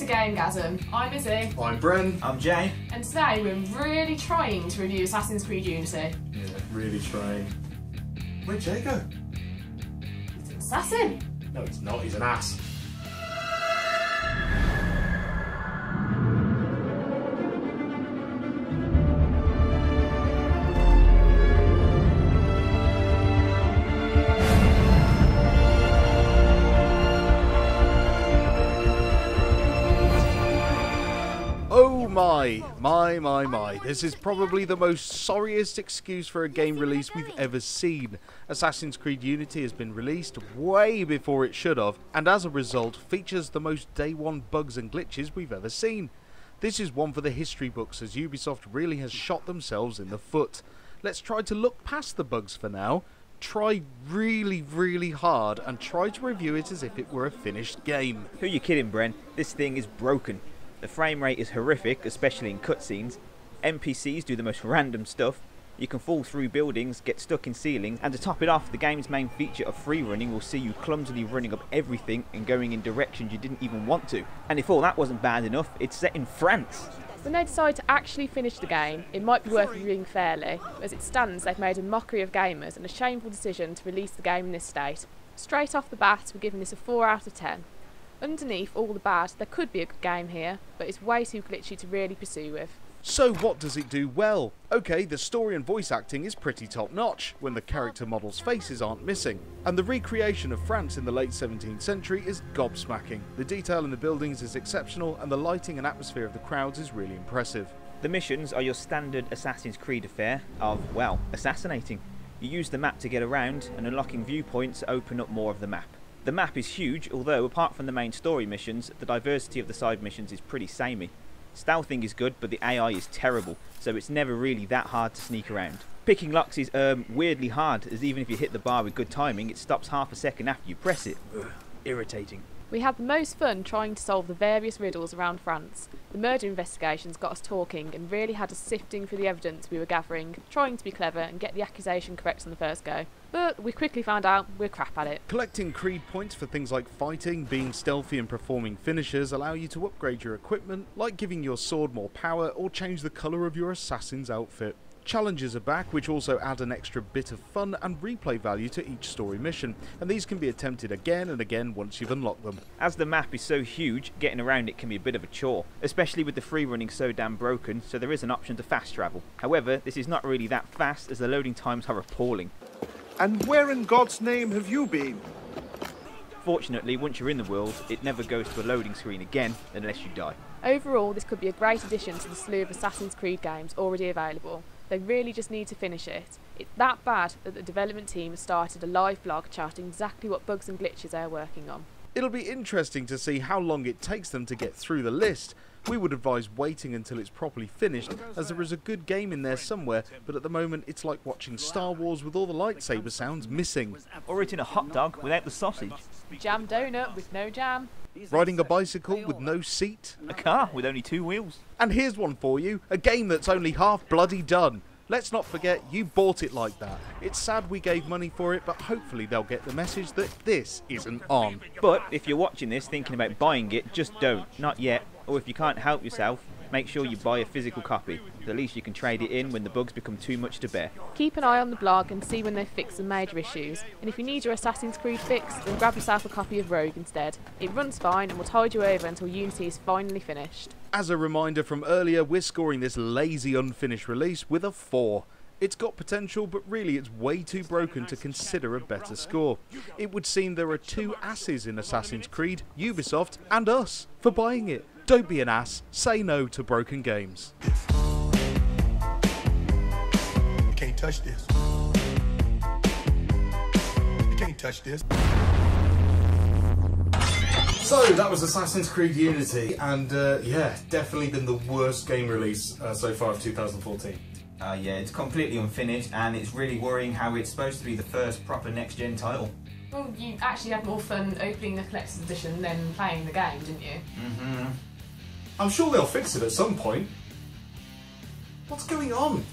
to GameGazm. I'm Izzy. I'm Bren. I'm Jay. And today we're really trying to review Assassin's Creed Unity. Yeah, really trying. Where'd Jay go? He's an assassin. No, he's not. He's an ass. Oh my. This is probably the most sorriest excuse for a game release we've ever seen. Assassin's Creed Unity has been released way before it should have, and as a result features the most day one bugs and glitches we've ever seen. This is one for the history books, as Ubisoft really has shot themselves in the foot. Let's try to look past the bugs for now, try really hard, and try to review it as if it were a finished game. Who are you kidding, Bren? This thing is broken. The frame rate is horrific, especially in cutscenes. NPCs do the most random stuff. You can fall through buildings, get stuck in ceilings, and to top it off, the game's main feature of free running will see you clumsily running up everything and going in directions you didn't even want to. And if all that wasn't bad enough, it's set in France. When they decide to actually finish the game, it might be worth reviewing fairly. As it stands, they've made a mockery of gamers and a shameful decision to release the game in this state. Straight off the bat, we're giving this a 4 out of 10. Underneath all the bad, there could be a good game here, but it's way too glitchy to really pursue with. So what does it do well? Okay, the story and voice acting is pretty top notch, when the character models' faces aren't missing. And the recreation of France in the late 17th century is gobsmacking. The detail in the buildings is exceptional, and the lighting and atmosphere of the crowds is really impressive. The missions are your standard Assassin's Creed affair of, well, assassinating. You use the map to get around, and unlocking viewpoints open up more of the map. The map is huge, although apart from the main story missions, the diversity of the side missions is pretty samey. Stealthing is good, but the AI is terrible, so it's never really that hard to sneak around. Picking locks is weirdly hard, as even if you hit the bar with good timing, it stops half a second after you press it. Ugh, irritating. We had the most fun trying to solve the various riddles around France. The murder investigations got us talking and really had us sifting through the evidence we were gathering, trying to be clever and get the accusation correct on the first go. But we quickly found out we're crap at it. Collecting Creed points for things like fighting, being stealthy and performing finishers allow you to upgrade your equipment, like giving your sword more power or change the colour of your assassin's outfit. Challenges are back, which also add an extra bit of fun and replay value to each story mission, and these can be attempted again and again once you've unlocked them. As the map is so huge, getting around it can be a bit of a chore, especially with the free running so damn broken, so there is an option to fast travel. However, this is not really that fast, as the loading times are appalling. And where in God's name have you been? Fortunately, once you're in the world, it never goes to a loading screen again, unless you die. Overall, this could be a great addition to the slew of Assassin's Creed games already available. They really just need to finish it. It's that bad that the development team has started a live blog charting exactly what bugs and glitches they are working on. It'll be interesting to see how long it takes them to get through the list. We would advise waiting until it's properly finished, as there is a good game in there somewhere, but at the moment it's like watching Star Wars with all the lightsaber sounds missing. Or eating a hot dog without the sausage. Jam donut with no jam. Riding a bicycle with no seat. A car with only 2 wheels. And here's one for you, a game that's only half bloody done. Let's not forget you bought it like that. It's sad we gave money for it, but hopefully they'll get the message that this isn't on. But if you're watching this thinking about buying it, just don't. Not yet. Or if you can't help yourself, make sure you buy a physical copy. At least you can trade it in when the bugs become too much to bear. Keep an eye on the blog and see when they've fixed some major issues. And if you need your Assassin's Creed fix, then grab yourself a copy of Rogue instead. It runs fine and will tide you over until Unity is finally finished. As a reminder from earlier, we're scoring this lazy unfinished release with a 4. It's got potential, but really it's way too broken to consider a better score. It would seem there are 2 asses in Assassin's Creed, Ubisoft and us, for buying it. Don't be an ass, say no to broken games. You can't touch this. You can't touch this. So that was Assassin's Creed Unity, and yeah, definitely been the worst game release so far of 2014. Yeah, it's completely unfinished, and it's really worrying how it's supposed to be the first proper next-gen title. Well, you actually had more fun opening the collector's edition than playing the game, didn't you? I'm sure they'll fix it at some point. What's going on?